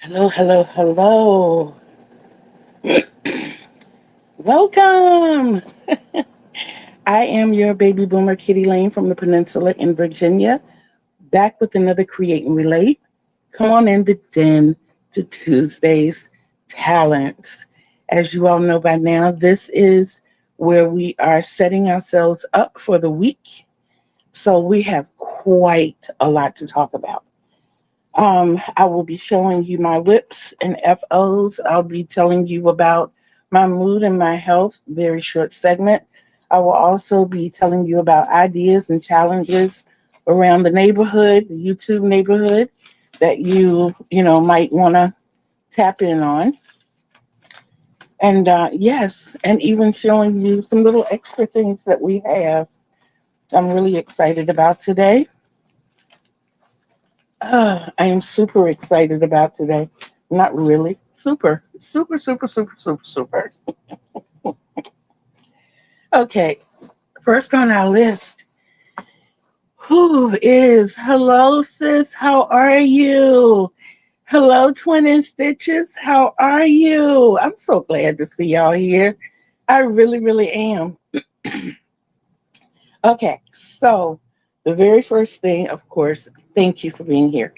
Hello, hello, hello. Welcome. I am your baby boomer, Kittee Lane from the Peninsula in Virginia, back with another Create and Relate. Come on in the den to Tuesday's Talents. As you all know by now, this is where we are setting ourselves up for the week. So we have quite a lot to talk about. I will be showing you my whips and FOs. I'll be telling you about my mood and my health, very short segment. I will also be telling you about ideas and challenges around the neighborhood, the YouTube neighborhood that you might want to tap in on. And yes, and even showing you some little extra things that we have. I'm really excited about today. I am super excited about today. Not really. Super, super, super, super, super, super. Okay, first on our list, who is hello, sis? How are you? Hello, Twin and Stitches. How are you? I'm so glad to see y'all here. I really, really am. Okay, so the very first thing, of course, thank you for being here.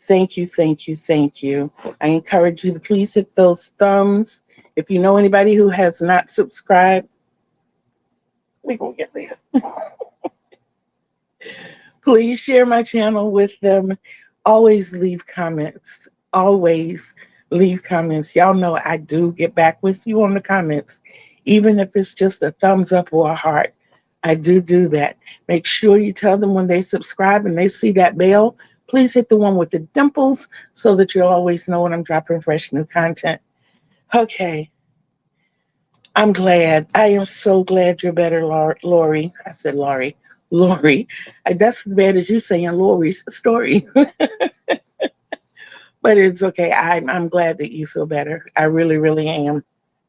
Thank you, thank you, thank you. I encourage you to please hit those thumbs. If you know anybody who has not subscribed, we're going to get there. Please share my channel with them. Always leave comments. Always leave comments. Y'all know I do get back with you on the comments, even if it's just a thumbs up or a heart. I do that. Make sure you tell them when they subscribe and they see that bell, please hit the one with the dimples so that you'll always know when I'm dropping fresh new content. Okay. I'm glad. I am so glad you're better, Lori. I said Lori. Lori. That's as bad as you saying Lori's story. But it's okay. I'm glad that you feel better. I really, really am.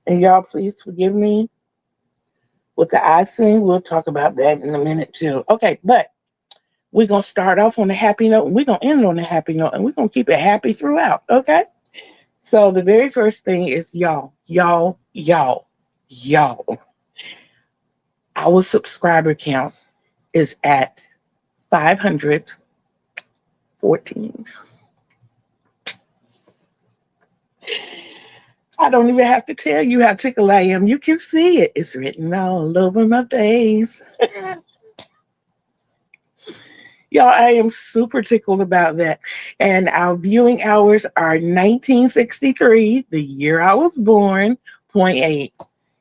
And y'all, please forgive me with the eye thing. We'll talk about that in a minute too. Okay, but we're going to start off on a happy note and we're going to end on a happy note and we're going to keep it happy throughout. Okay. So the very first thing is y'all. Our subscriber count is at 514. I don't even have to tell you how tickled I am. You can see it. It's written all over my face. Y'all, I am super tickled about that. And our viewing hours are 1963, the year I was born, .8.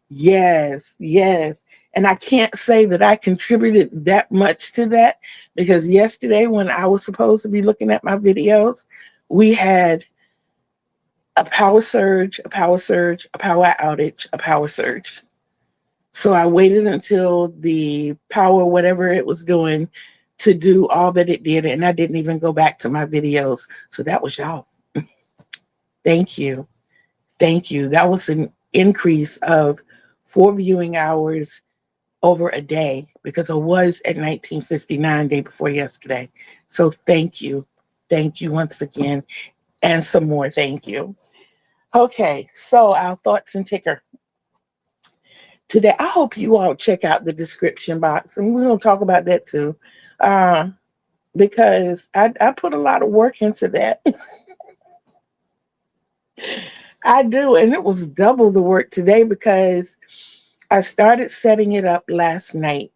Yes, yes. And I can't say that I contributed that much to that because yesterday when I was supposed to be looking at my videos, we had a power surge, a power surge, a power outage, a power surge. So I waited until the power, whatever it was doing, to do all that it did. And I didn't even go back to my videos. So that was y'all. Thank you. Thank you. That was an increase of 4 viewing hours over a day because I was at 1959 day before yesterday. So thank you. Thank you once again. And some more thank you. Okay, so our thoughts and ticker. Today, I hope you all check out the description box, and we're going to talk about that too, because I put a lot of work into that. I do, and it was double the work today because I started setting it up last night.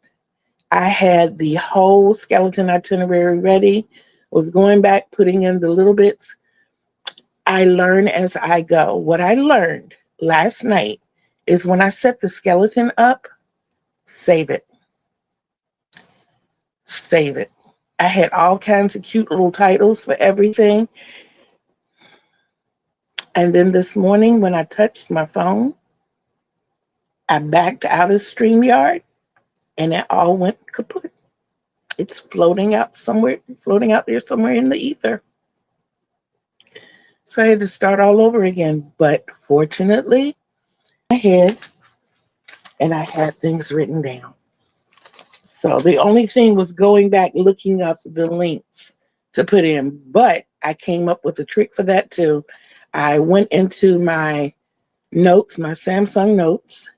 I had the whole skeleton itinerary ready, was going back, putting in the little bits. I learn as I go. What I learned last night is when I set the skeleton up, save it. Save it. I had all kinds of cute little titles for everything. And then this morning when I touched my phone, I backed out of StreamYard and it all went kaput. It's floating out there somewhere in the ether. So I had to start all over again. But fortunately, I had things written down. So the only thing was going back, looking up the links to put in. But I came up with a trick for that too. I went into my notes, my Samsung notes,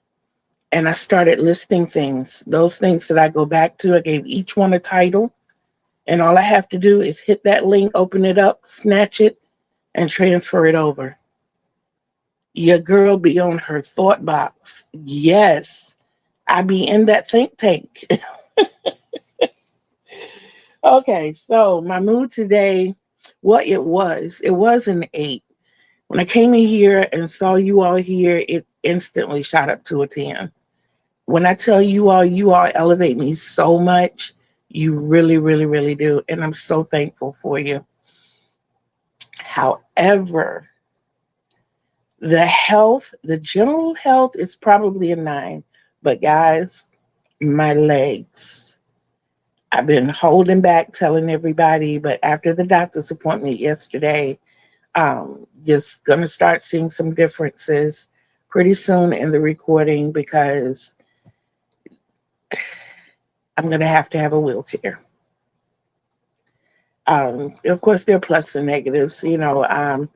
and I started listing things. Those things that I go back to, I gave each one a title. And all I have to do is hit that link, open it up, snatch it, and transfer it over. Your girl be on her thought box. Yes, I be in that think tank. Okay, so my mood today, what it was an 8. When I came in here and saw you all here, it instantly shot up to a 10. When I tell you all elevate me so much. You really, really, really do. And I'm so thankful for you. However, the general health is probably a 9. But guys, my legs. I've been holding back telling everybody, but after the doctor's appointment yesterday, just gonna start seeing some differences pretty soon in the recording because I'm gonna have to have a wheelchair. Of course, there are plus and negatives. I'm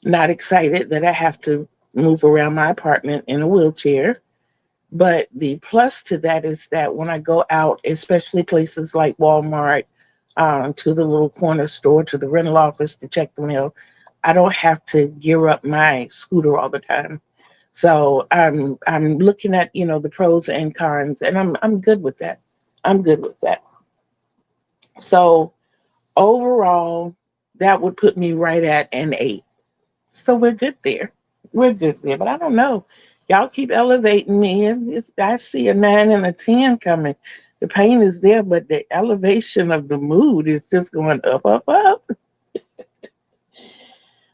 not excited that I have to move around my apartment in a wheelchair. But the plus to that is that when I go out, especially places like Walmart, to the little corner store, to the rental office to check the mail, I don't have to gear up my scooter all the time. So I'm looking at the pros and cons, and I'm good with that. I'm good with that. So overall, that would put me right at an 8. So we're good there. We're good there. But I don't know. Y'all keep elevating me. And I see a 9 and a 10 coming. The pain is there, but the elevation of the mood is just going up, up, up.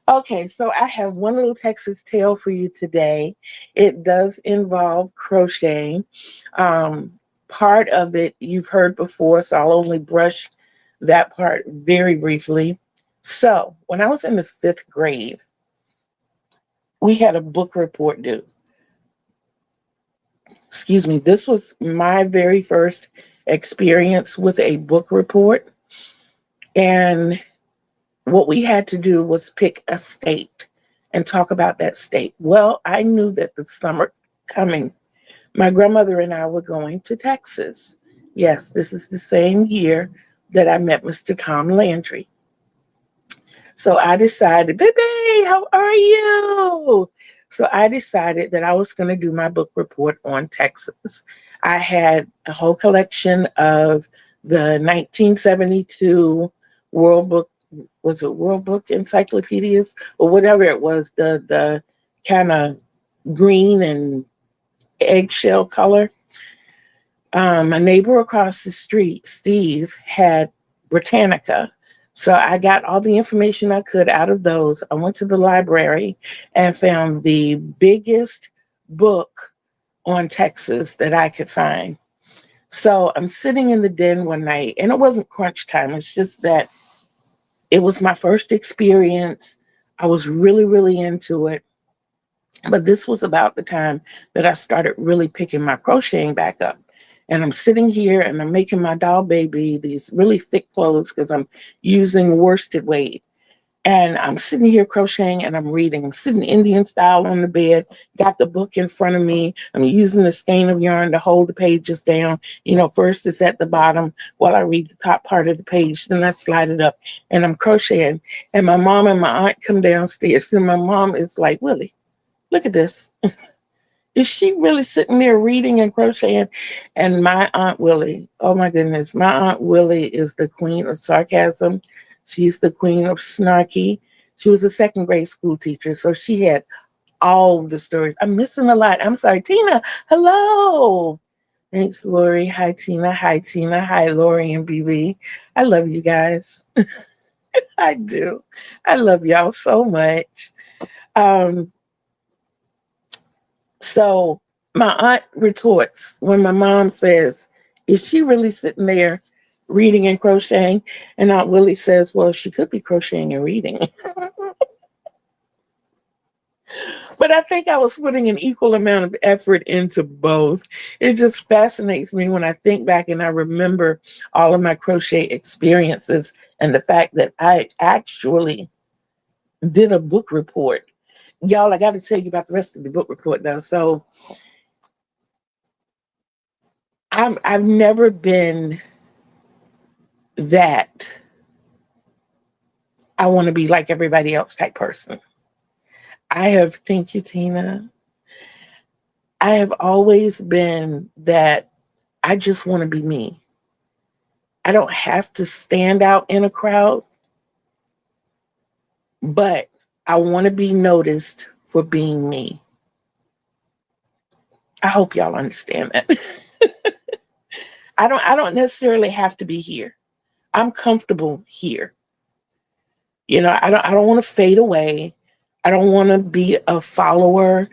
Okay, so I have one little Texas tale for you today. It does involve crocheting. Part of it you've heard before, so I'll only brush that part very briefly. So, when I was in the 5th grade, we had a book report due. Excuse me, this was my very first experience with a book report. And what we had to do was pick a state and talk about that state. Well, I knew that the summer coming, my grandmother and I were going to Texas. Yes, this is the same year that I met Mr. Tom Landry. So I decided, baby, how are you? So I decided that I was going to do my book report on Texas. I had a whole collection of the 1972 World Book, was it World Book encyclopedias or whatever it was, the kind of green and eggshell color. My neighbor across the street, Steve, had Britannica. So I got all the information I could out of those. I went to the library and found the biggest book on Texas that I could find. So I'm sitting in the den one night, and it wasn't crunch time. It's just that it was my first experience. I was really, really into it. But this was about the time that I started really picking my crocheting back up. And I'm sitting here and I'm making my doll baby these really thick clothes because I'm using worsted weight. And I'm sitting here crocheting and I'm reading. I'm sitting Indian style on the bed, got the book in front of me. I'm using the skein of yarn to hold the pages down. First it's at the bottom while I read the top part of the page. Then I slide it up and I'm crocheting. And my mom and my aunt come downstairs. And my mom is like, Willie, look at this. Is she really sitting there reading and crocheting? And my Aunt Willie, oh my goodness, my Aunt Willie is the queen of sarcasm. She's the queen of snarky. She was a 2nd grade school teacher, so she had all the stories. I'm missing a lot. I'm sorry. Tina, hello. Thanks, Lori. Hi, Tina. Hi, Tina. Hi, Lori and BB. I love you guys. I do. I love y'all so much. So my aunt retorts when my mom says, is she really sitting there reading and crocheting? And Aunt Willie says, well, she could be crocheting and reading. But I think I was putting an equal amount of effort into both. It just fascinates me when I think back and I remember all of my crochet experiences and the fact that I actually did a book report. Y'all, I got to tell you about the rest of the book report though. So I've never been that I want to be like everybody else type person. Thank you, Tina. I have always been that I just want to be me. I don't have to stand out in a crowd, but I want to be noticed for being me. I hope y'all understand that. I don't necessarily have to be here. I'm comfortable here. I don't want to fade away. I don't want to be a follower.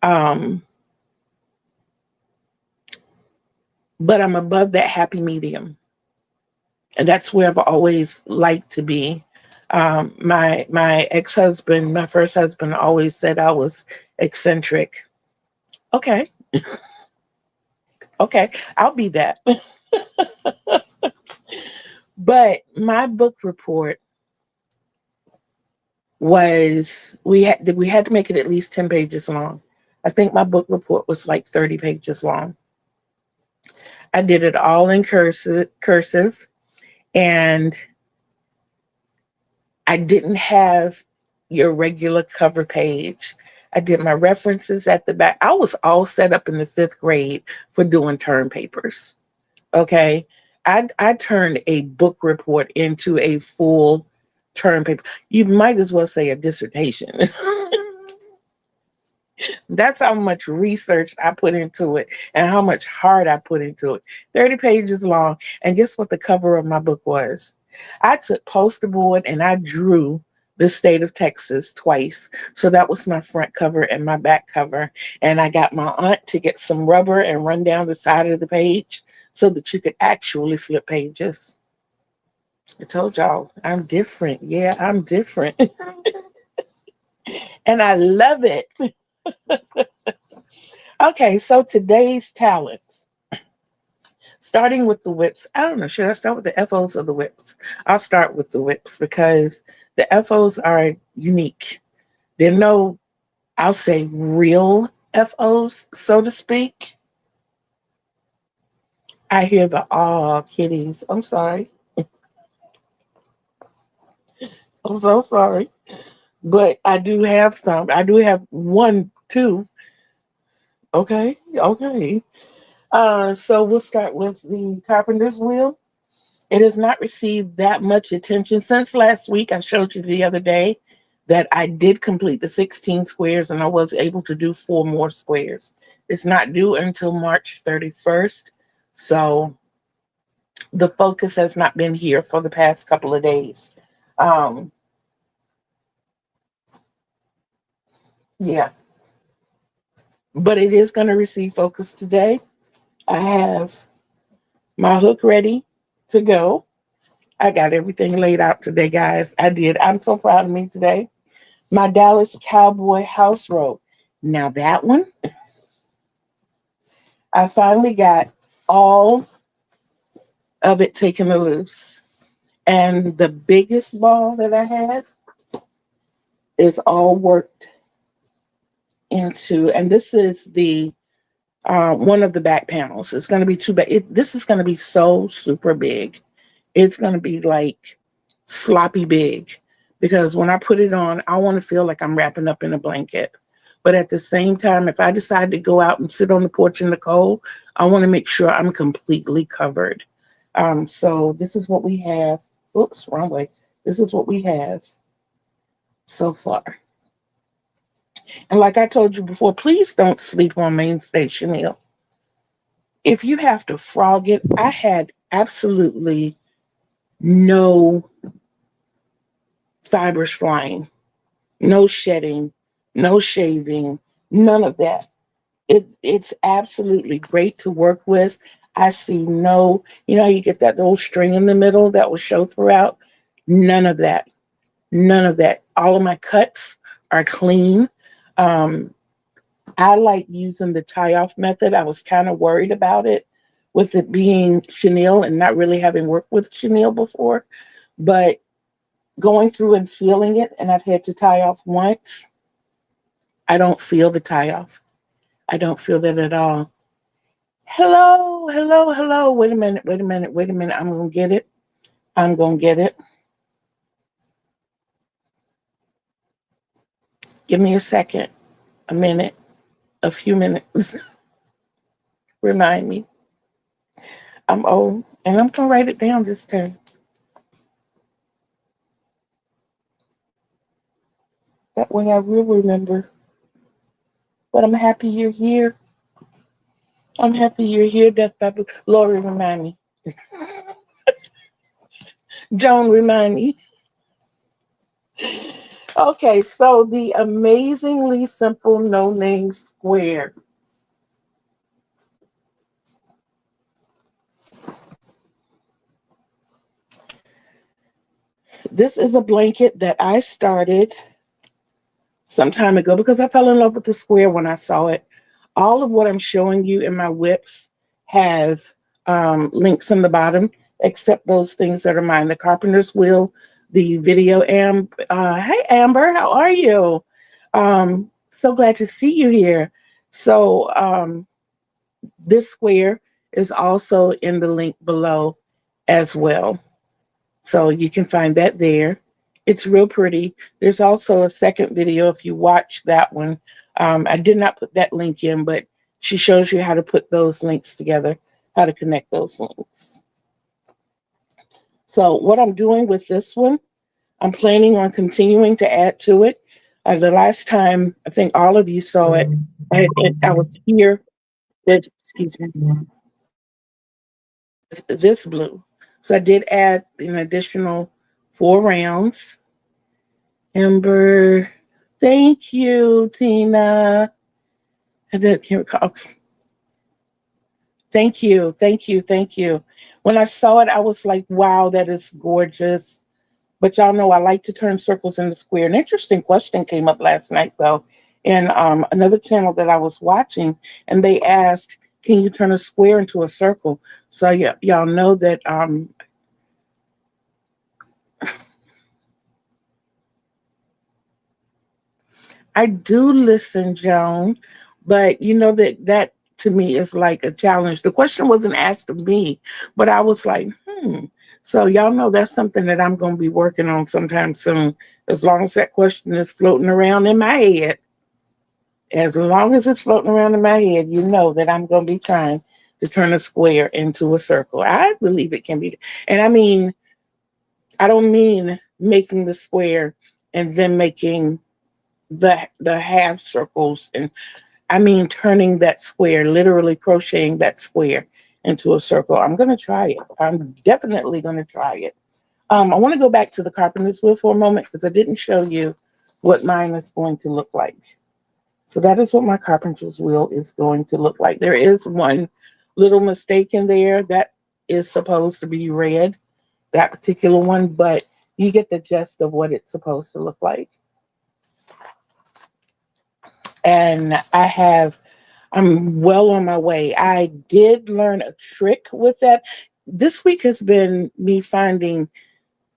Um, but I'm above that happy medium. And that's where I've always liked to be. My ex-husband, my first husband, always said I was eccentric. Okay, okay, I'll be that. But my book report was we had to make it at least 10 pages long. I think my book report was like 30 pages long. I did it all in cursive, and I didn't have your regular cover page. I did my references at the back. I was all set up in the 5th grade for doing term papers. Okay. I turned a book report into a full term paper. You might as well say a dissertation. That's how much research I put into it and how much heart I put into it. 30 pages long. And guess what the cover of my book was? I took poster board and I drew the state of Texas twice. So that was my front cover and my back cover. And I got my aunt to get some rubber and run down the side of the page so that you could actually flip pages. I told y'all I'm different. Yeah, I'm different. And I love it. Okay, so today's talents. Starting with the whips. I don't know, should I start with the FOs or the whips? I'll start with the whips because the FOs are unique. They're no, I'll say, real FOs, so to speak. I hear the kitties. I'm sorry. I'm so sorry. But I do have some. I do have one, two. Okay, okay. So we'll start with the Carpenter's wheel. It has not received that much attention since last week. I showed you the other day that I did complete the 16 squares and I was able to do 4 more squares. It's not due until March 31st. So the focus has not been here for the past couple of days. Yeah, but it is going to receive focus today. I have my hook ready to go. I got everything laid out today, guys. I did. I'm so proud of me today. My Dallas Cowboy house robe. Now that one, I finally got all of it taken loose. And the biggest ball that I had is all worked into, and this is the one of the back panels. It's going to be too big. This is going to be so super big. It's going to be like sloppy big because when I put it on, I want to feel like I'm wrapping up in a blanket. But at the same time, if I decide to go out and sit on the porch in the cold, I want to make sure I'm completely covered. So this is what we have. Oops, wrong way. This is what we have so far. And like I told you before, please don't sleep on mainstay chenille. If you have to frog it, I had absolutely no fibers flying, no shedding, no shaving, none of that. It's absolutely great to work with. I see no, how you get that little string in the middle that will show throughout? None of that. None of that. All of my cuts are clean. I like using the tie-off method. I was kind of worried about it with it being chenille and not really having worked with chenille before. But going through and feeling it, and I've had to tie off once. I don't feel the tie off. I don't feel that at all. Hello, hello, hello. Wait a minute, wait a minute, wait a minute. I'm going to get it. I'm going to get it. Give me a second, a minute, a few minutes. Remind me. I'm old, and I'm going to write it down this time. That way I will remember. But I'm happy you're here. I'm happy you're here, Death Bible. Lori, remind me. Joan, remind me. Okay, so the amazingly simple no-name square. This is a blanket that I started some time ago because I fell in love with the square when I saw it. All of what I'm showing you in my whips have links in the bottom, except those things that are mine. The Carpenter's Wheel, the video. Hey, Amber, how are you? So glad to see you here. So this square is also in the link below as well. So you can find that there. It's real pretty. There's also a second video if you watch that one. I did not put that link in, but she shows you how to put those links together, how to connect those links. So what I'm doing with this one, I'm planning on continuing to add to it. The last time, I think all of you saw it, I was here. Excuse me. This blue. So I did add an additional 4 rounds. Amber, thank you, Tina. I did here. Okay. Thank you, thank you, thank you. When I saw it, I was like, wow, that is gorgeous. But y'all know I like to turn circles into square. An interesting question came up last night, though, in another channel that I was watching, and they asked, can you turn a square into a circle? So y'all know that I do listen, Joan, but you know that to me is like a challenge. The question wasn't asked of me, but I was like, So y'all know that's something that I'm going to be working on sometime soon. As long as that question is floating around in my head, as long as it's floating around in my head, you know that I'm going to be trying to turn a square into a circle. I believe it can be. And I mean, I don't mean making the square and then making the half circles, and I mean turning that square, literally crocheting that square into a circle. I'm going to try it. I'm definitely going to try it. I want to go back to the Carpenter's Wheel for a moment because I didn't show you what mine is going to look like. So that is what my Carpenter's Wheel is going to look like. There is one little mistake in there that is supposed to be red, that particular one, but you get the gist of what it's supposed to look like. And I'm well on my way. I did learn a trick with that. This week has been me finding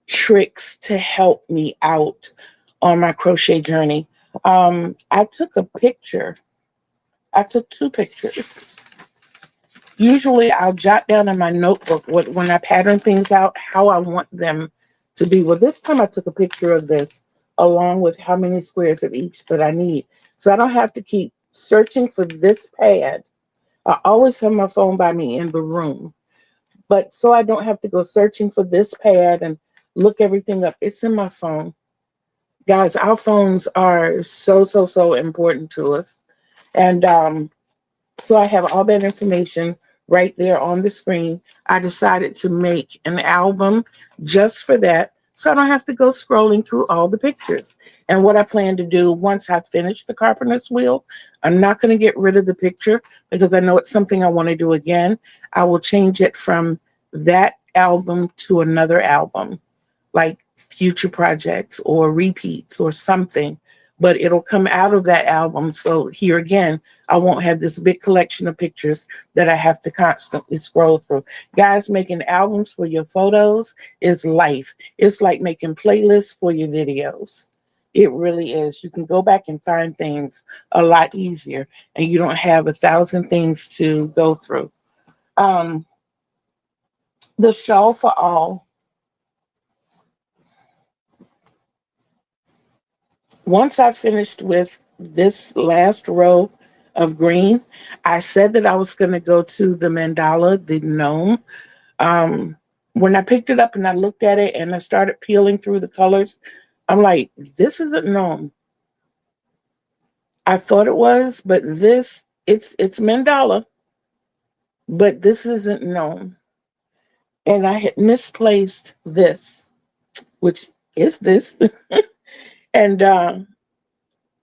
tricks to help me out on my crochet journey. I took a picture. I took 2 pictures. Usually I'll jot down in my notebook when I pattern things out, how I want them to be. Well, this time I took a picture of this along with how many squares of each that I need. So I don't have to keep searching for this pad. I always have my phone by me in the room. But so I don't have to go searching for this pad and look everything up. It's in my phone. Guys, our phones are so important to us. And so I have all that information right there on the screen. I decided to make an album just for that, so I don't have to go scrolling through all the pictures. And what I plan to do once I finish the Carpenter's Wheel, I'm not going to get rid of the picture because I know it's something I want to do again. I will change it from that album to another album, like future projects or repeats or something. but it'll come out of that album. So here again, I won't have this big collection of pictures that I have to constantly scroll through. Guys, making albums for your photos is life. It's like making playlists for your videos. It really is. You can go back and find things a lot easier, and you don't have 1,000 things to go through. Um, the Shawl for All. Once I finished with this last row of green, I said that I was going to go to the mandala, the gnome. Um, when I picked it up and I looked at it and I started peeling through the colors, I'm like, this isn't gnome. I thought it was, but it's mandala, but this isn't gnome. And I had misplaced this, which is this. And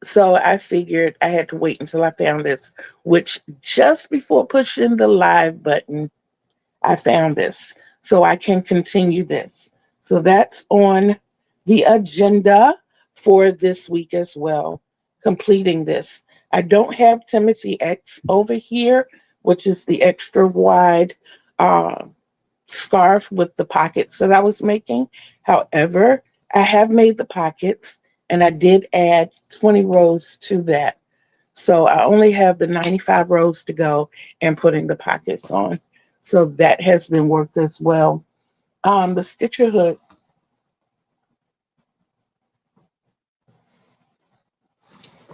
so I figured I had to wait until I found this, which just before pushing the live button, I found this. So I can continue this. So that's on the agenda for this week as well, completing this. I don't have Timothy X over here, which is the extra wide uh, scarf with the pockets that I was making. However, I have made the pockets and I did add 20 rows to that. So I only have the 95 rows to go and putting the pockets on. So that has been worked as well. The Stitcherhood.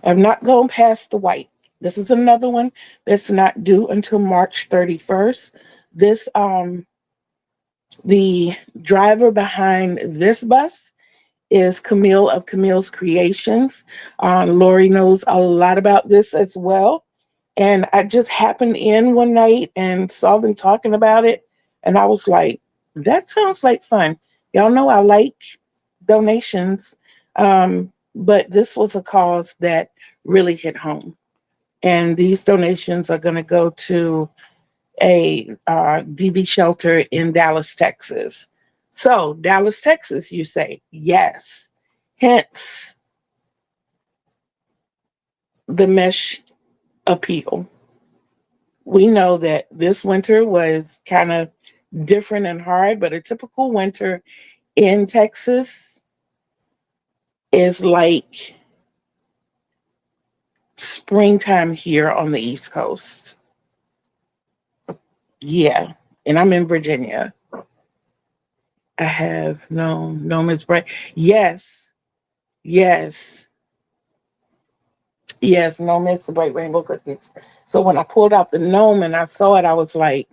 I've not gone past the white. This is another one that's not due until March 31st. This the driver behind this bus is Camille of Camille's Creations. Lori knows a lot about this as well. And I just happened in one night and saw them talking about it. And I was like, that sounds like fun. Y'all know I like donations. But this was a cause that really hit home. And these donations are going to go to a DV shelter in Dallas, Texas. So, Dallas, Texas, you say? Yes. Hence the mesh appeal. We know that this winter was kind of different and hard, but a typical winter in Texas is like springtime here on the East Coast. Yeah. And I'm in Virginia. I have no Miss Bright. Yes. Yes. Yes, no Miss the Bright Rainbow Cookies. So when I pulled out the gnome and I saw it, I was like,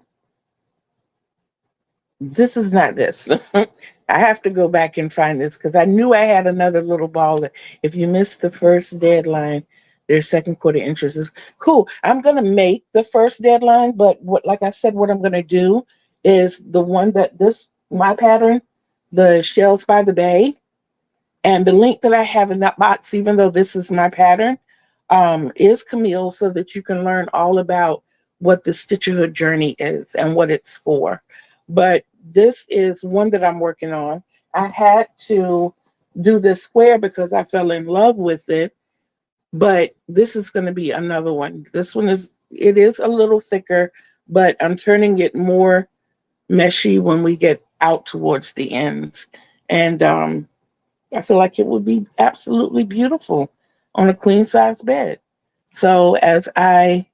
this is not this. I have to go back and find this because I knew I had another little ball that if you missed the first deadline, their second quarter interest is cool. I'm gonna make the first deadline, but what like I said, what I'm gonna do is the one that this my pattern, the Shells by the Bay, and the link that I have in that box, even though this is my pattern, is Camille, so that you can learn all about what the Stitcherhood journey is and what it's for. But this is one that I'm working on. I had to do this square because I fell in love with it, but this is going to be another one. This one it is a little thicker, but I'm turning it more meshy when we get out towards the ends. And I feel like it would be absolutely beautiful on a queen size bed. So as I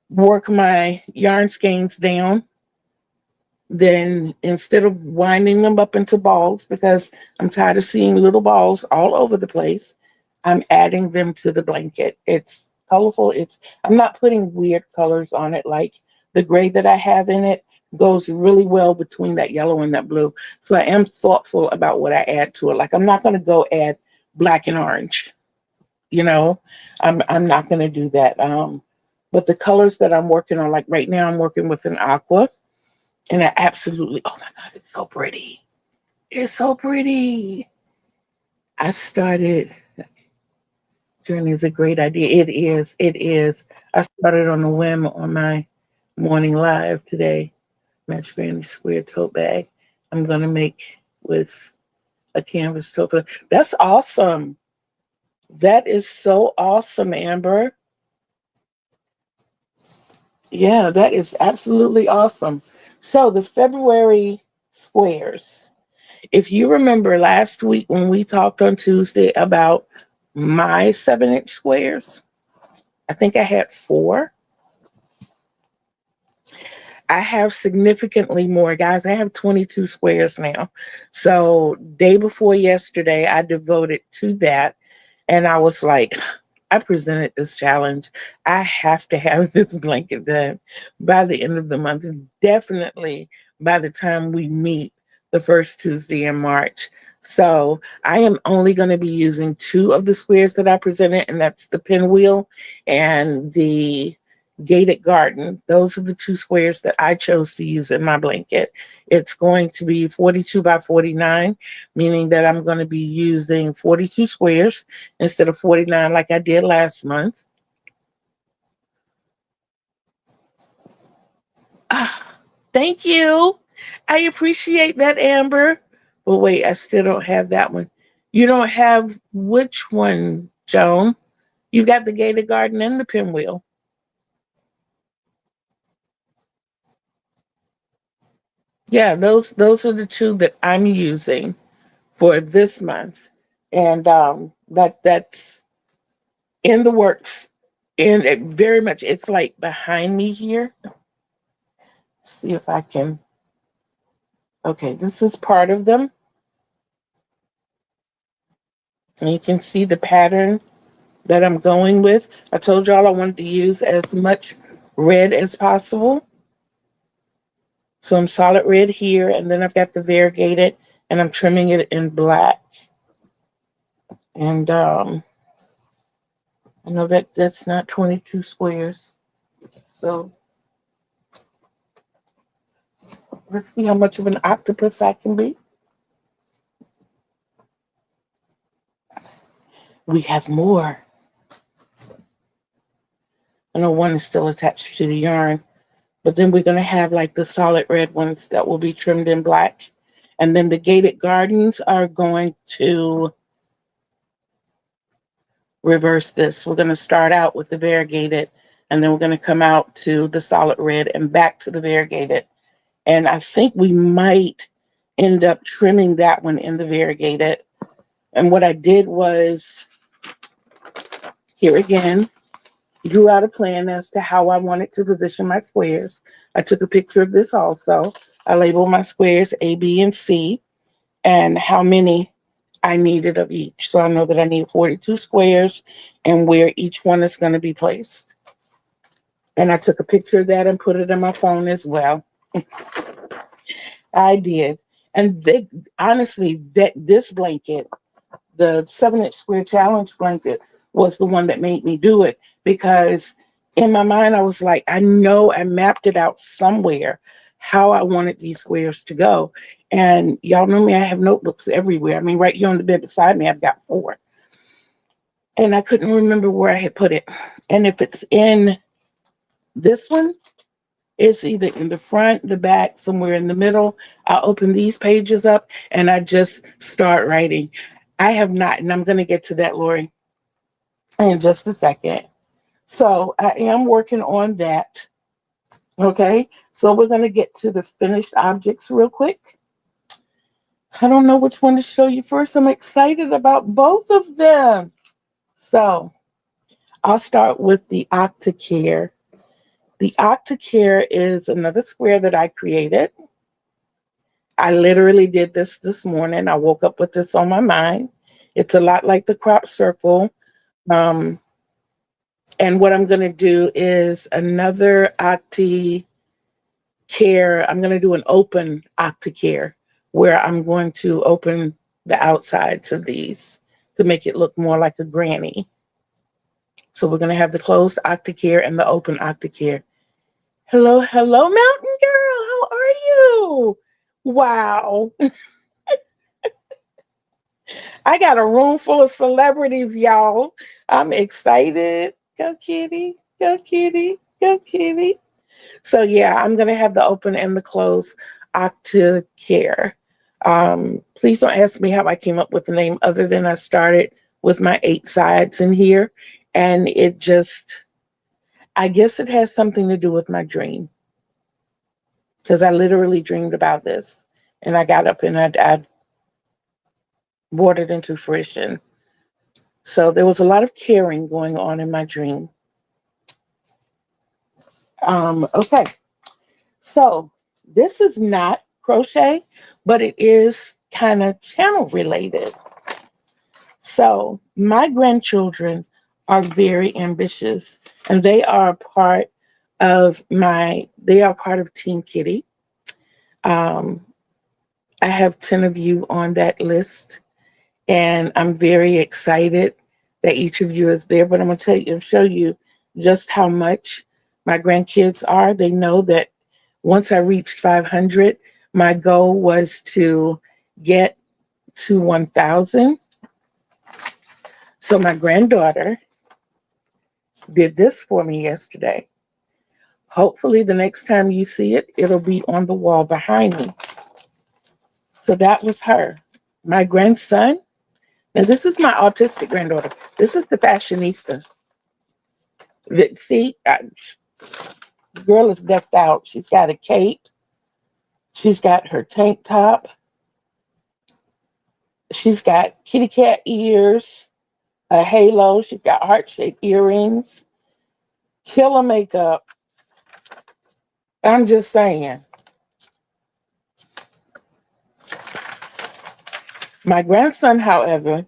work my yarn skeins down, then instead of winding them up into balls, because I'm tired of seeing little balls all over the place, I'm adding them to the blanket. It's colorful. I'm not putting weird colors on it. Like the gray that I have in it goes really well between that yellow and that blue. So I am thoughtful about what I add to it. Like I'm not going to go add black and orange. You know, I'm not going to do that. But the colors that I'm working on, like right now, I'm working with an aqua, and I absolutely, oh my God, it's so pretty. It's so pretty. I started. Journey is a great idea. It is. It is. I started on a whim on my morning live today. Match Granny Square tote bag. I'm gonna make with a canvas tote. That's awesome. That is so awesome, Amber. Yeah, that is absolutely awesome. So the February squares. If you remember last week when we talked on Tuesday about my 7-inch squares, I think I had four. I have significantly more, guys. I have 22 squares now. So, day before yesterday, I devoted to that. And I was like, I presented this challenge. I have to have this blanket done by the end of the month. Definitely by the time we meet the first Tuesday in March. So I am only going to be using two of the squares that I presented, and that's the pinwheel and the gated garden. Those are the two squares that I chose to use in my blanket. It's going to be 42 by 49, meaning that I'm going to be using 42 squares instead of 49 like I did last month. Ah, thank you. I appreciate that, Amber. But wait, I still don't have that one. You don't have which one, Joan? You've got the gated garden and the pinwheel. Yeah, those are the two that I'm using for this month, and that's in the works. And it very much, it's like behind me here. See if I can. Okay, this is part of them, and you can see the pattern that I'm going with. I told y'all I wanted to use as much red as possible. So I'm solid red here, and then I've got the variegated, and I'm trimming it in black. And I know that that's not 22 squares. So let's see how much of an octopus I can be. We have more. I know one is still attached to the yarn, but then we're going to have like the solid red ones that will be trimmed in black. And then the gated gardens are going to reverse this. We're going to start out with the variegated, and then we're going to come out to the solid red and back to the variegated. And I think we might end up trimming that one in the variegated. And what I did was, here again, drew out a plan as to how I wanted to position my squares. I took a picture of this also. I labeled my squares A, B, and C, and how many I needed of each. So I know that I need 42 squares and where each one is going to be placed. And I took a picture of that and put it in my phone as well. I did. And they, honestly, that this blanket, the 7-inch square challenge blanket, was the one that made me do it, because in my mind I was like, I know I mapped it out somewhere how I wanted these squares to go. And y'all know me, I have notebooks everywhere. I mean, right here on the bed beside me, I've got four. And I couldn't remember where I had put it. And if it's in this one, it's either in the front, the back, somewhere in the middle. I open these pages up and I just start writing. I have not, and I'm going to get to that, Lori, in just a second. So I am working on that. Okay, so we're going to get to the finished objects real quick. I don't know which one to show you first. I'm excited about both of them. So I'll start with the Octi-Care. The Octi-Care is another square that I created. I literally did this morning. I woke up with this on my mind. It's a lot like the crop circle. Um, and what I'm going to do is another Octi-Care. I'm going to do an open Octi-Care where I'm going to open the outsides of these to make it look more like a granny. So we're going to have the closed Octi-Care and the open Octi-Care. Hello, hello, Mountain Girl. How are you? Wow. I got a room full of celebrities, y'all. I'm excited. Go Kittee. Go Kittee. Go Kittee. So yeah, I'm gonna have the open and the closed Octi-Care. Please don't ask me how I came up with the name other than I started with my 8 sides in here. And it just, I guess it has something to do with my dream, because I literally dreamed about this. And I got up and I brought it into fruition. So there was a lot of caring going on in my dream. Okay. So this is not crochet, but it is kind of channel related. So my grandchildren are very ambitious, and they are part of Team Kittee. Um, I have 10 of you on that list, and I'm very excited that each of you is there. But I'm going to show you just how much my grandkids are. They know that once I reached 500, my goal was to get to 1,000. So my granddaughter did this for me yesterday. Hopefully the next time you see it, it'll be on the wall behind me. So that was her. My grandson, now this is my autistic granddaughter. This is the fashionista. See, the girl is decked out. She's got a cape. She's got her tank top. She's got kitty cat ears, a halo. She's got heart-shaped earrings, killer makeup. I'm just saying. My grandson, however,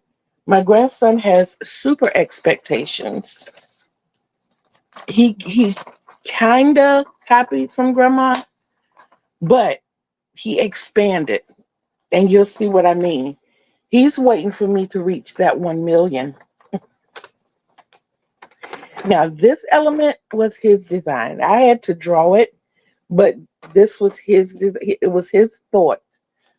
has super expectations. He kind of copied from grandma, but he expanded, and you'll see what I mean. He's waiting for me to reach that 1 million. Now, this element was his design. I had to draw it, but this was it was his thought.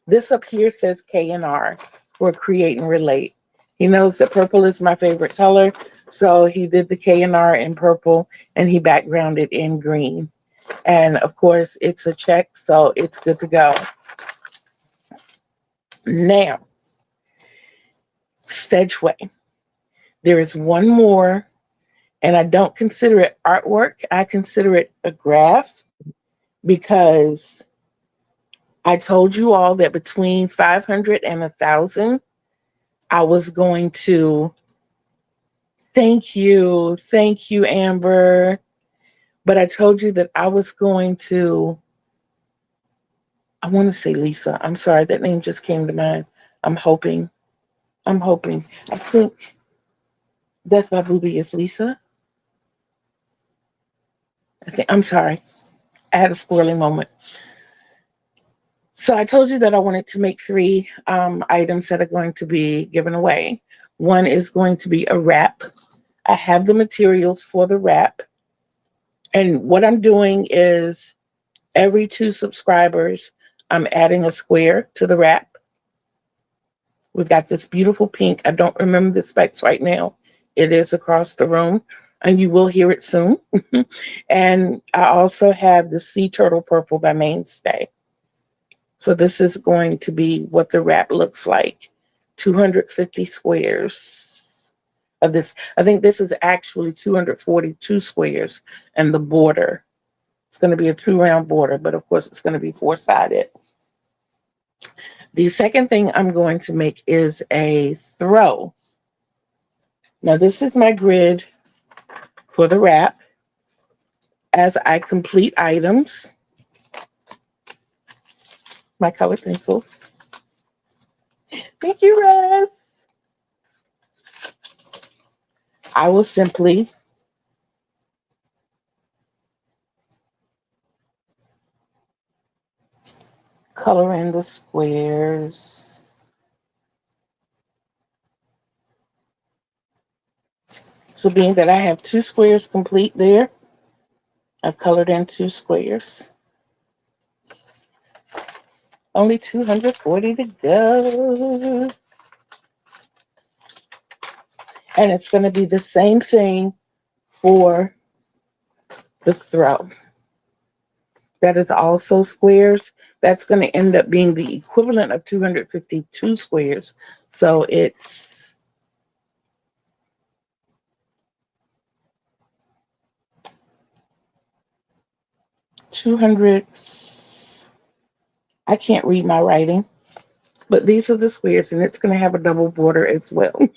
This up here says K&R for Create and Relate. He knows that purple is my favorite color, so he did the K&R in purple, and he backgrounded in green. And of course, it's a check, so it's good to go. Now, Stitcherhood. There is one more, and I don't consider it artwork. I consider it a graph, because I told you all that between 500 and 1,000, I was going to, thank you, Amber. But I told you that I was going to, I want to say Lisa. I'm sorry, that name just came to mind. I'm hoping. I think Death by Booby is Lisa. I'm sorry. I had a squirrely moment. So I told you that I wanted to make 3 items that are going to be given away. One is going to be a wrap. I have the materials for the wrap. And what I'm doing is every 2 subscribers, I'm adding a square to the wrap. We've got this beautiful pink. I don't remember the specs right now. It is across the room, and you will hear it soon. And I also have the Sea Turtle Purple by Mainstay. So this is going to be what the wrap looks like. 250 squares of this. I think this is actually 242 squares, and the border. It's going to be a 2-round border, but of course it's going to be 4-sided. The second thing I'm going to make is a throw. Now this is my grid for the wrap. As I complete items, my color pencils. Thank you, Russ. I will simply color in the squares. So being that I have 2 squares complete there, I've colored in 2 squares. Only 240 to go. And it's going to be the same thing for the throw. That is also squares. That's going to end up being the equivalent of 252 squares. So it's 200. I can't read my writing, but these are the squares, and it's going to have a double border as well.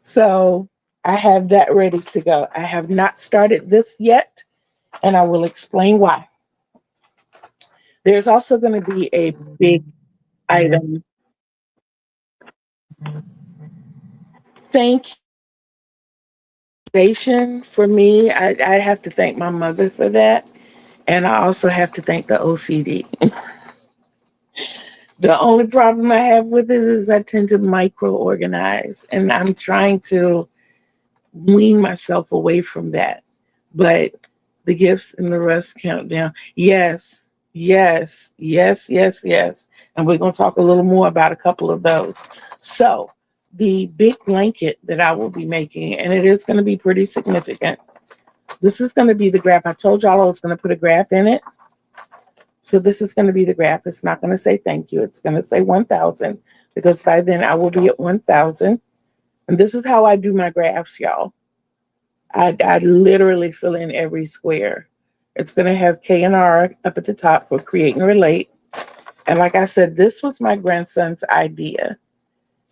So I have that ready to go. I have not started this yet, and I will explain why. There's also going to be a big item. Thank you for me. I have to thank my mother for that, and I also have to thank the OCD. The only problem I have with it is I tend to micro organize, and I'm trying to wean myself away from that. But the gifts and the rest count down. Yes, yes, yes, yes, yes. And we're going to talk a little more about a couple of those. So, the big blanket that I will be making, and it is going to be pretty significant. This is going to be the graph. I told y'all I was going to put a graph in it. So this is going to be the graph. It's not going to say thank you. It's going to say 1,000 because by then I will be at 1,000. And this is how I do my graphs, y'all. I literally fill in every square. It's going to have K and R up at the top for create and relate. And like I said, this was my grandson's idea.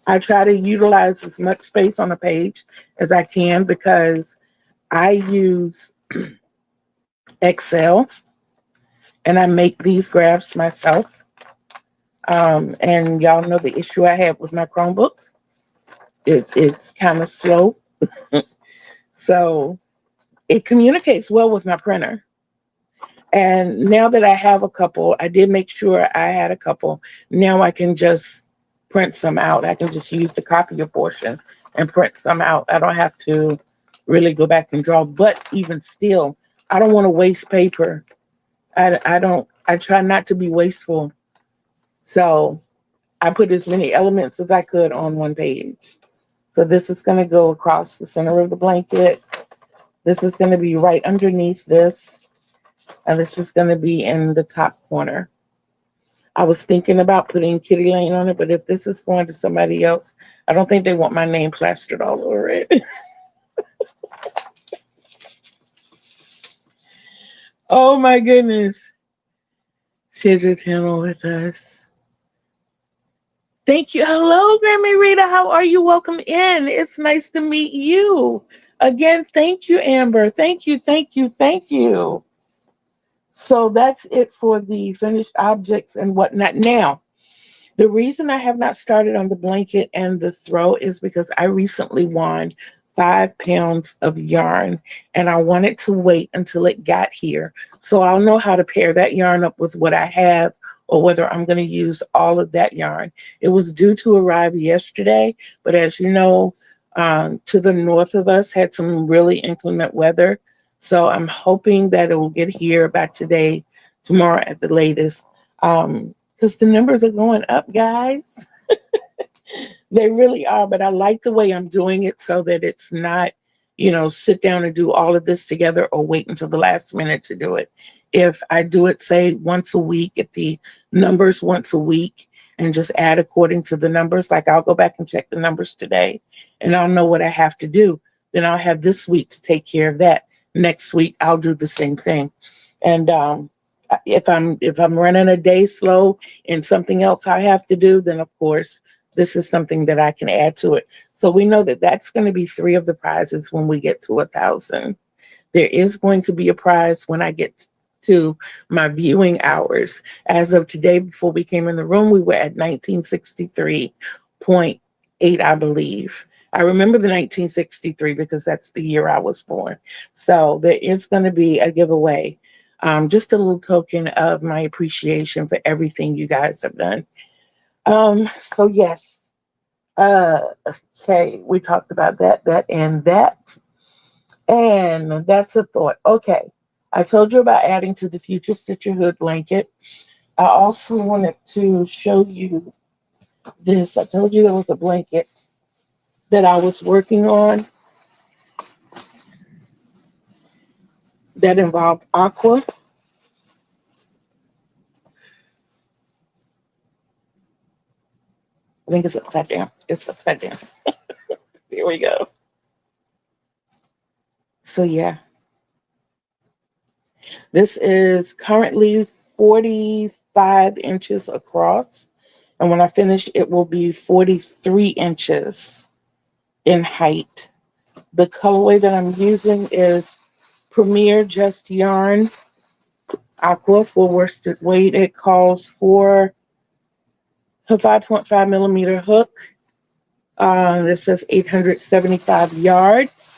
I try to utilize as much space on a page as I can because I use Excel and I make these graphs myself. And y'all know the issue I have with my Chromebooks. It's kind of slow. So it communicates well with my printer. And now that I have a couple, I did make sure I had a couple. Now I can just print some out. I can just use the copier portion and print some out. I don't have to really go back and draw. But even still, I don't want to waste paper. I try not to be wasteful. So I put as many elements as I could on one page. So this is going to go across the center of the blanket. This is going to be right underneath this. And this is going to be in the top corner. I was thinking about putting Kittee Lane on it, but if this is going to somebody else, I don't think they want my name plastered all over it. Oh my goodness. Schedule channel with us. Thank you. Hello, Grammy Rita. How are you? Welcome in. It's nice to meet you. Again, thank you, Amber. Thank you, thank you, thank you. So that's it for the finished objects and whatnot. Now, the reason I have not started on the blanket and the throw is because I recently won 5 pounds of yarn and I wanted to wait until it got here. So I'll know how to pair that yarn up with what I have or whether I'm going to use all of that yarn. It was due to arrive yesterday, but as you know, to the north of us had some really inclement weather. So I'm hoping that it will get here by today, tomorrow at the latest. Because the numbers are going up, guys. They really are, but I like the way I'm doing it so that it's not, sit down and do all of this together or wait until the last minute to do it. If I do it, say, once a week, get the numbers once a week and just add according to the numbers, like I'll go back and check the numbers today and I'll know what I have to do. Then I'll have this week to take care of that. Next week, I'll do the same thing. And if I'm running a day slow and something else I have to do, then of course, this is something that I can add to it. So we know that that's going to be 3 of the prizes when we get to 1,000. There is going to be a prize when I get to my viewing hours. As of today, before we came in the room, we were at 1963.8, I believe. I remember the 1963 because that's the year I was born. So there is going to be a giveaway. Just a little token of my appreciation for everything you guys have done. So yes. Okay, we talked about that, and that. And that's a thought. Okay. I told you about adding to the future Stitcherhood blanket. I also wanted to show you this. I told you there was a blanket that I was working on that involved aqua. I think it's upside down. It's upside down. Here we go. So yeah, this is currently 45 inches across. And when I finish, it will be 43 inches in height. The colorway that I'm using is Premier Just Yarn Aqua for worsted weight. It calls for a 5.5 millimeter hook. This says 875 yards.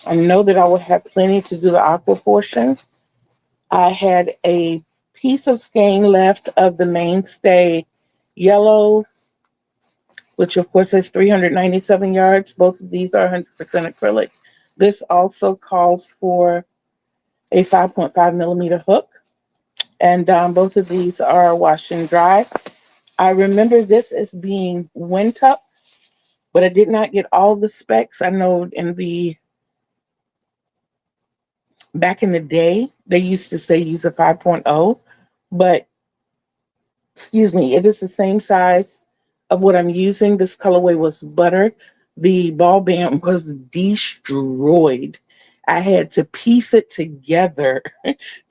I know that I will have plenty to do the aqua portion. I had a piece of skein left of the mainstay yellow, which of course has 397 yards. Both of these are 100% acrylic. This also calls for a 5.5 millimeter hook. And both of these are wash and dry. I remember this as being went up, but I did not get all the specs. I know back in the day, they used to say use a 5.0, but excuse me, it is the same size of what I'm using. This colorway was butter. The ball band was destroyed. I had to piece it together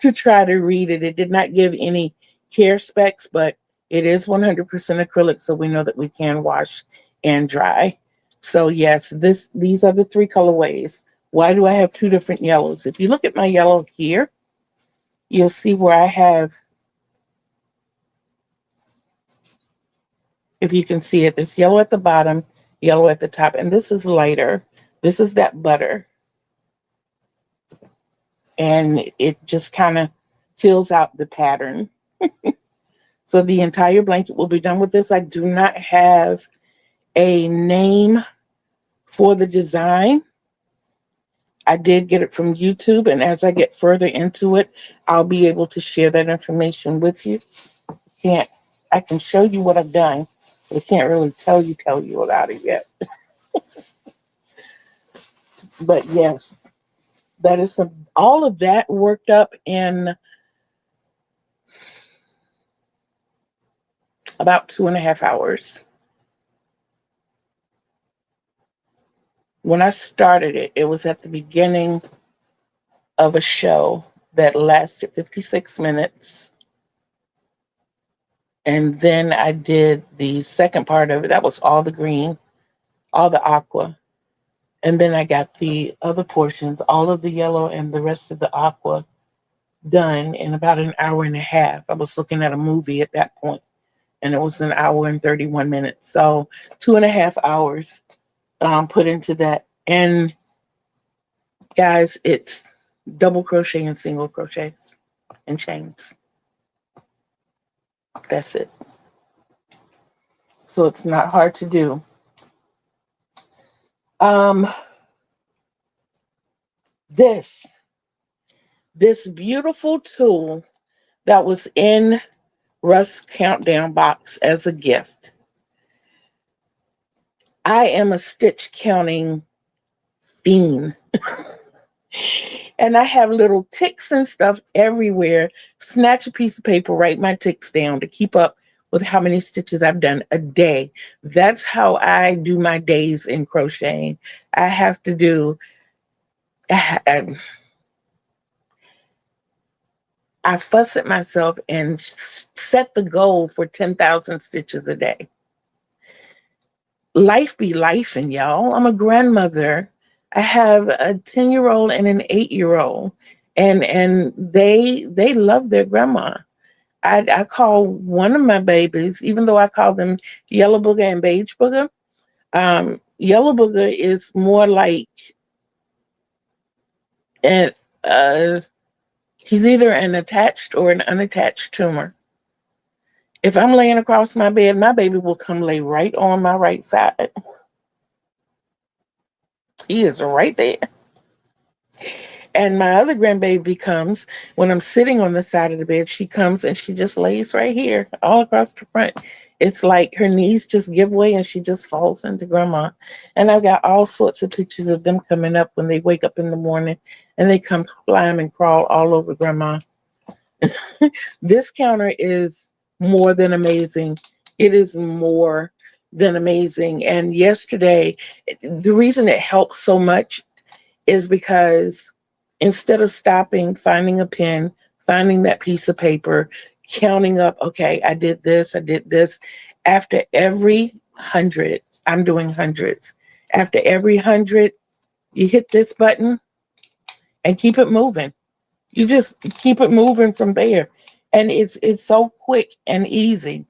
to try to read it. It did not give any care specs, but it is 100% acrylic, so we know that we can wash and dry. So yes, these are the three colorways. Why do I have two different yellows? If you look at my yellow here, you'll see where I have, if you can see it, there's yellow at the bottom, yellow at the top, and this is lighter. This is that butter. And it just kind of fills out the pattern. So the entire blanket will be done with this. I do not have a name for the design. I did get it from YouTube, and as I get further into it, I'll be able to share that information with you. I can show you what I've done, but I can't really tell you about it yet. But yes, that is all of that worked up in about 2.5 hours. When I started it, it was at the beginning of a show that lasted 56 minutes. And then I did the second part of it. That was all the green, all the aqua. And then I got the other portions, all of the yellow and the rest of the aqua, done in about an hour and a half. I was looking at a movie at that point, and it was an hour and 31 minutes. So 2.5 hours put into that. And guys, it's double crochet and single crochets and chains. That's it. So it's not hard to do. This beautiful tool that was in Russ' countdown box as a gift. I am a stitch counting fiend. And I have little ticks and stuff everywhere. Snatch a piece of paper, write my ticks down to keep up with how many stitches I've done a day. That's how I do my days in crocheting. I have to do, I fuss at myself and set the goal for 10,000 stitches a day. Life be lifing, y'all. I'm a grandmother. I have a 10-year-old and an 8-year-old, and they love their grandma. I call one of my babies, even though I call them Yellow Booger and Beige Booger. Yellow Booger is more like an he's either an attached or an unattached tumor. If I'm laying across my bed, my baby will come lay right on my right side. He is right there. And my other grandbaby comes when I'm sitting on the side of the bed. She comes and she just lays right here, all across the front. It's like her knees just give way and she just falls into grandma. And I've got all sorts of pictures of them coming up when they wake up in the morning and they come climb and crawl all over grandma. This counter is more than amazing. It is more than amazing. And yesterday, the reason it helped so much is because instead of stopping, finding a pen, finding that piece of paper, counting up, okay, I did this, I did this. After every 100, I'm doing hundreds. After every 100, you hit this button and keep it moving. You just keep it moving from there. And it's so quick and easy.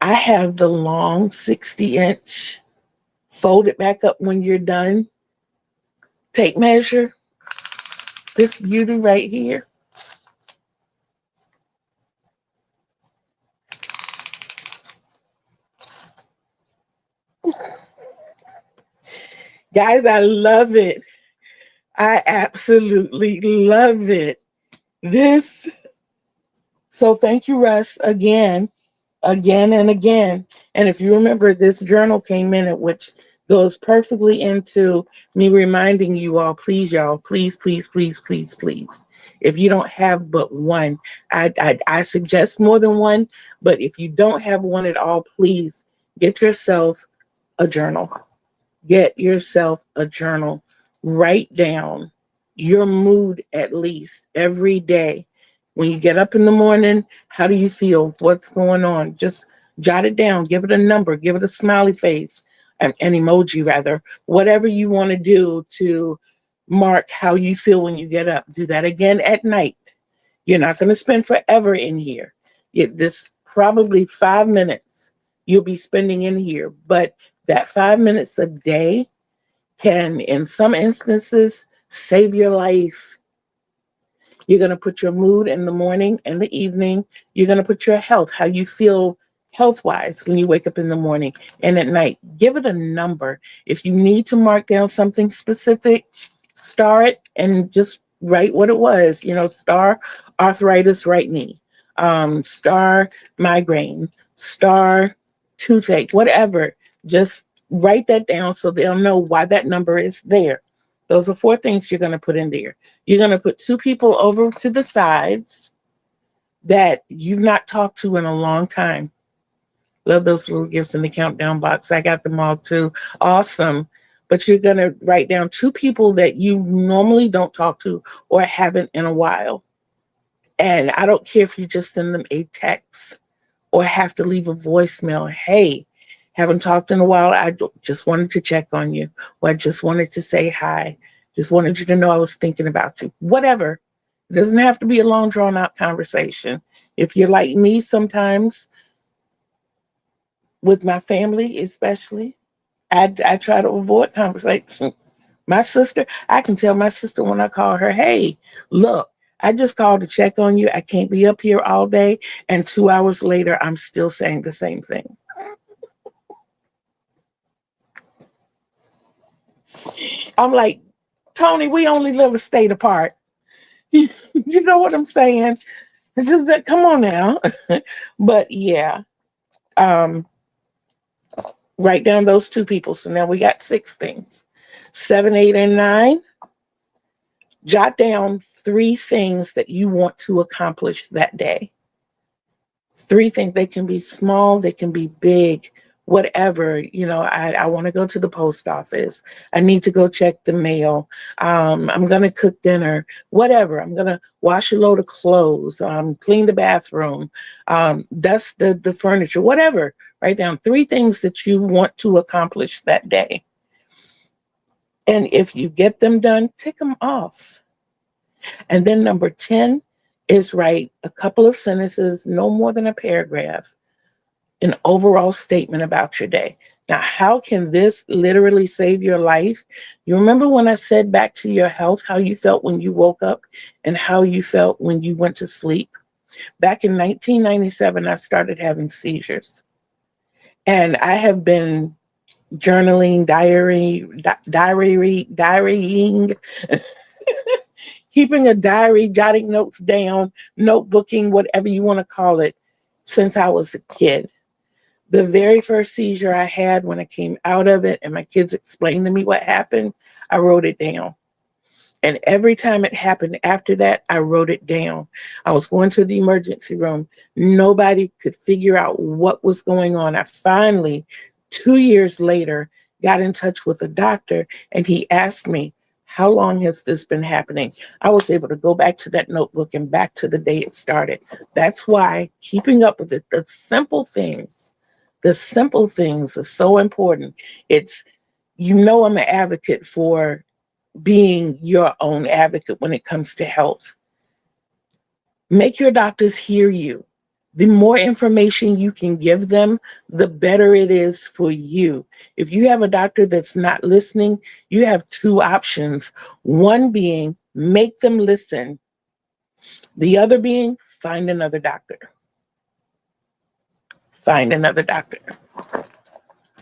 I have the long 60-inch. Fold it back up when you're done. Take measure. This beauty right here. Guys, I love it. I absolutely love it. This. So thank you, Russ, again and again. And if you remember, this journal came in it, which goes perfectly into me reminding you all, please, y'all, please, please, please, please, please. If you don't have but one, I suggest more than one, but if you don't have one at all, please get yourself a journal. Get yourself a journal. Write down your mood at least every day. When you get up in the morning, how do you feel? What's going on? Just jot it down. Give it a number. Give it a smiley face, an emoji rather. Whatever you want to do to mark how you feel when you get up. Do that again at night. You're not going to spend forever in here. This probably 5 minutes you'll be spending in here, but that 5 minutes a day can, in some instances, save your life. You're going to put your mood in the morning and the evening. You're going to put your health, how you feel health-wise when you wake up in the morning and at night. Give it a number. If you need to mark down something specific, star it and just write what it was. Star arthritis, right knee. Star migraine. Star toothache, whatever. Just write that down so they'll know why that number is there. Those are 4 things you're going to put in there. You're going to put 2 people over to the sides that you've not talked to in a long time. Love those little gifts in the countdown box. I got them all too. Awesome. But you're going to write down 2 people that you normally don't talk to or haven't in a while. And I don't care if you just send them a text or have to leave a voicemail. Hey, haven't talked in a while. I just wanted to check on you. Or I just wanted to say hi. Just wanted you to know I was thinking about you. Whatever. It doesn't have to be a long, drawn-out conversation. If you're like me sometimes, with my family especially, I try to avoid conversation. My sister, I can tell my sister when I call her, hey, look, I just called to check on you. I can't be up here all day. And 2 hours later, I'm still saying the same thing. I'm like, Tony, we only live a state apart. You know what I'm saying? It's just that, come on now. But yeah, write down those 2 people. So now we got 6 things. 7, 8, and 9. Jot down 3 things that you want to accomplish that day. 3 things. They can be small, they can be big, whatever. I want to go to the post office. I need to go check the mail. I'm going to cook dinner, whatever. I'm going to wash a load of clothes, clean the bathroom, dust the furniture, whatever. Write down 3 things that you want to accomplish that day. And if you get them done, tick them off. And then number 10 is write a couple of sentences, no more than a paragraph, an overall statement about your day. Now, how can this literally save your life? You remember when I said back to your health, how you felt when you woke up and how you felt when you went to sleep? Back in 1997, I started having seizures. And I have been journaling, diarying, keeping a diary, jotting notes down, notebooking, whatever you want to call it, since I was a kid. The very first seizure I had, when I came out of it and my kids explained to me what happened, I wrote it down. And every time it happened after that, I wrote it down. I was going to the emergency room. Nobody could figure out what was going on. I finally, 2 years later, got in touch with a doctor, and he asked me, how long has this been happening? I was able to go back to that notebook and back to the day it started. That's why keeping up with it, the simple things are so important. It's, I'm an advocate for being your own advocate when it comes to health. Make your doctors hear you. The more information you can give them, the better it is for you. If you have a doctor that's not listening, you have two options. One being make them listen. The other being find another doctor. Find another doctor.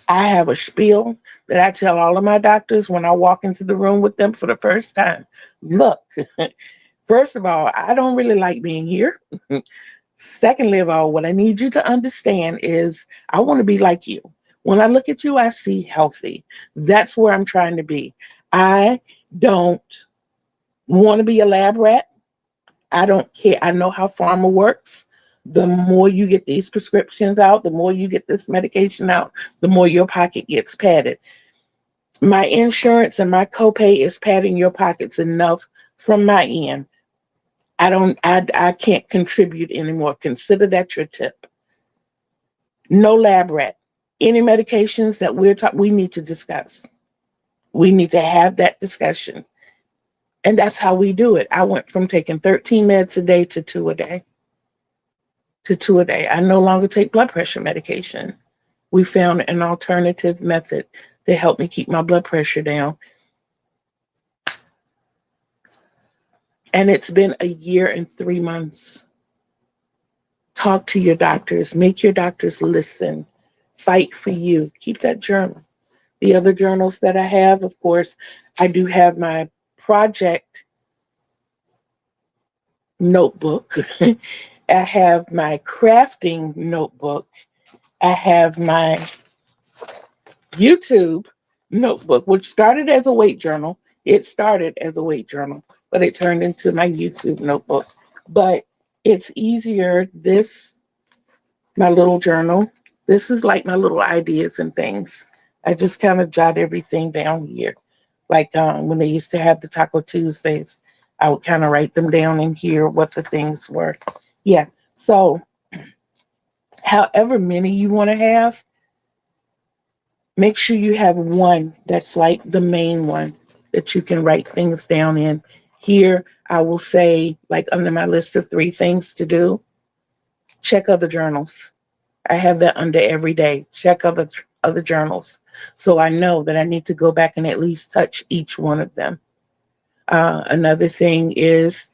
I have a spiel that I tell all of my doctors when I walk into the room with them for the first time. Look, first of all, I don't really like being here. Secondly of all, what I need you to understand is I want to be like you. When I look at you, I see healthy. That's where I'm trying to be. I don't want to be a lab rat. I don't care. I know how pharma works. The more you get these prescriptions out, the more you get this medication out, the more your pocket gets padded. My insurance and my copay is padding your pockets enough from my end. I can't contribute anymore. Consider that your tip. No lab rat. Any medications that we need to discuss. We need to have that discussion. And that's how we do it. I went from taking 13 meds a day to 2 a day. I no longer take blood pressure medication. We found an alternative method to help me keep my blood pressure down. And it's been a year and 3 months. Talk to your doctors. Make your doctors listen. Fight for you. Keep that journal. The other journals that I have, of course, I do have my project notebook. I have my crafting notebook. I have my YouTube notebook, which started as a weight journal. It started as a weight journal, but it turned into my YouTube notebook. But it's easier. My little journal, this is like my little ideas and things. I just kind of jot everything down here. Like when they used to have the Taco Tuesdays, I would kind of write them down in here, what the things were. Yeah. So however many you want to have, make sure you have one that's like the main one that you can write things down in. Here, I will say, like under my list of 3 things to do, check other journals. I have that under every day. Check other journals. So I know that I need to go back and at least touch each one of them. Another thing is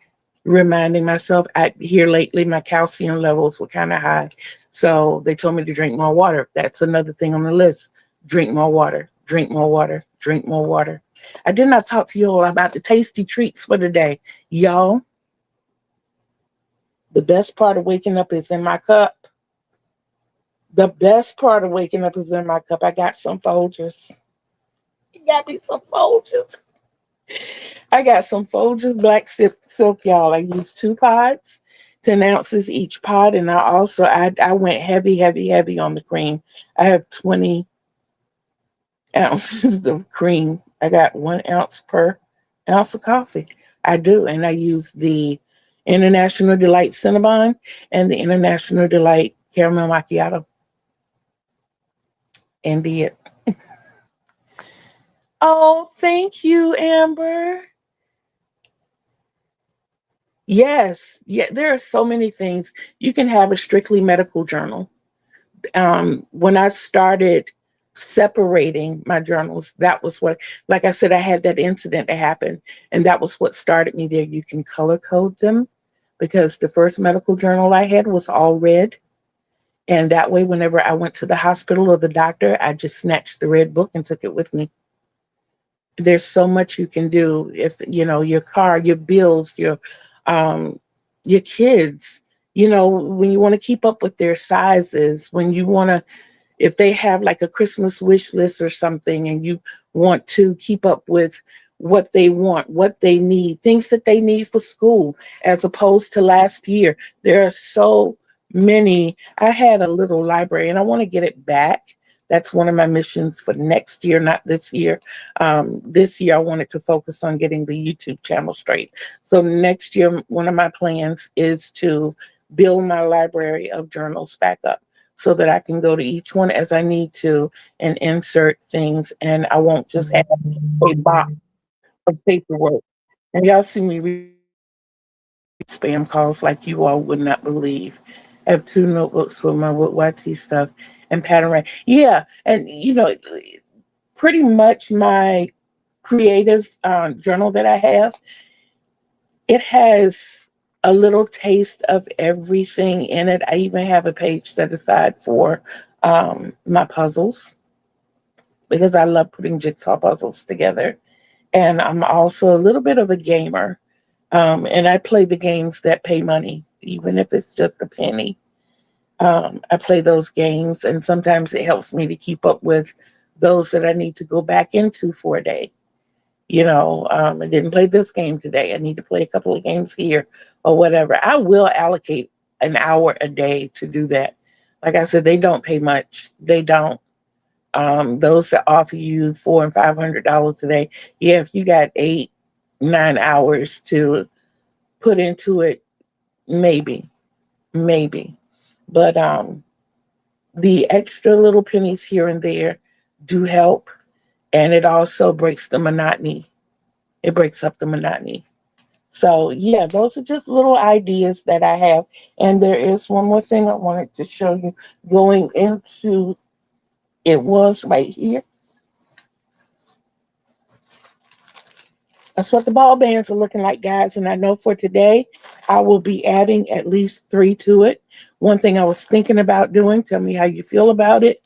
reminding myself, here lately, my calcium levels were kind of high. So they told me to drink more water. That's another thing on the list. Drink more water, drink more water, drink more water. I did not talk to you all about the tasty treats for the day. Y'all, the best part of waking up is in my cup. The best part of waking up is in my cup. I got some Folgers. Got me some Folgers. I got some Folgers black silk, y'all. I used 2 pods, 10 ounces each pod. And I went heavy on the cream. I have 20 ounces of cream. I got 1 ounce per ounce of coffee. I do. And I use the International Delight Cinnabon and the International Delight Caramel Macchiato. And be it. Oh, thank you, Amber. Yes. Yeah, there are so many things. You can have a strictly medical journal. When I started separating my journals, that was what, like I said, I had that incident that happened, and that was what started me there. You can color code them because the first medical journal I had was all red. And that way, whenever I went to the hospital or the doctor, I just snatched the red book and took it with me. There's so much you can do. If your car, your bills, your kids, when you want to keep up with their sizes, when you want to, if they have like a Christmas wish list or something, and you want to keep up with what they want, what they need, things that they need for school, as opposed to last year. There are so many. I had a little library, and I want to get it back, That's one of my missions for next year, not this year. This year, I wanted to focus on getting the YouTube channel straight. So next year, one of my plans is to build my library of journals back up so that I can go to each one as I need to and insert things, and I won't just have a box of paperwork. And y'all see me read spam calls like you all would not believe. I have two notebooks with my YT stuff and pattern right. Yeah, and pretty much my creative journal that I have, it has a little taste of everything in it. I even have a page set aside for my puzzles because I love putting jigsaw puzzles together. And I'm also a little bit of a gamer. And I play the games that pay money, even if it's just a penny. I play those games, and sometimes it helps me to keep up with those that I need to go back into for a day. I didn't play this game today. I need to play a couple of games here or whatever. I will allocate an hour a day to do that. Like I said, they don't pay much. They don't. Those that offer you $400 and $500 a day, yeah, if you got 8-9 hours to put into it, maybe. But the extra little pennies here and there do help, and it also breaks the monotony. It breaks up the monotony. So yeah, those are just little ideas that I have. And there is one more thing I wanted to show you going into, it was right here. That's what the ball bands are looking like, guys. And I know for today, I will be adding at least 3 to it. One thing I was thinking about doing, tell me how you feel about it.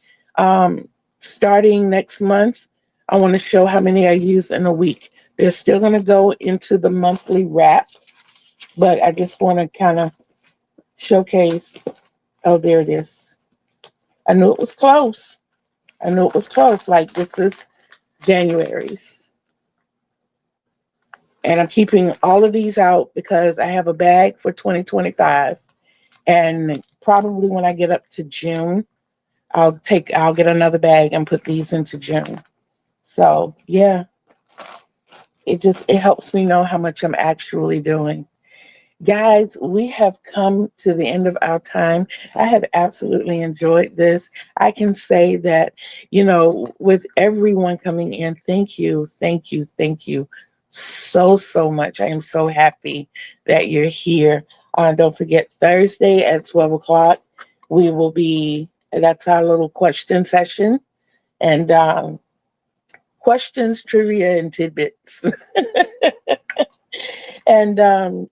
Starting next month, I want to show how many I use in a week. They're still going to go into the monthly wrap, but I just want to kind of showcase. Oh, there it is. I knew it was close. Like, this is January's. And I'm keeping all of these out because I have a bag for 2025. And probably when I get up to June, I'll get another bag and put these into June. So yeah, it helps me know how much I'm actually doing. Guys, we have come to the end of our time. I have absolutely enjoyed this. I can say that, with everyone coming in, thank you so much. I am so happy that you're here. Don't forget, Thursday at 12 o'clock, that's our little question session. And questions, trivia, and tidbits. And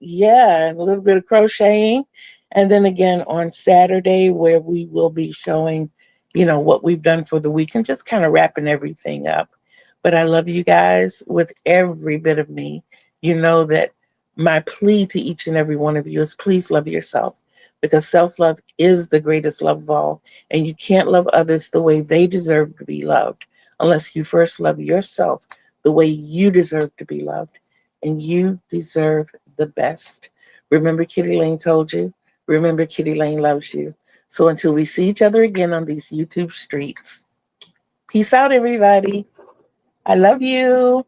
yeah, a little bit of crocheting. And then again on Saturday, where we will be showing, what we've done for the week and just kind of wrapping everything up. But I love you guys with every bit of me. You know that my plea to each and every one of you is please love yourself, because self-love is the greatest love of all. And you can't love others the way they deserve to be loved unless you first love yourself the way you deserve to be loved. And you deserve the best. Remember, Kittee Lane told you. Remember, Kittee Lane loves you. So until we see each other again on these YouTube streets, peace out, everybody. I love you.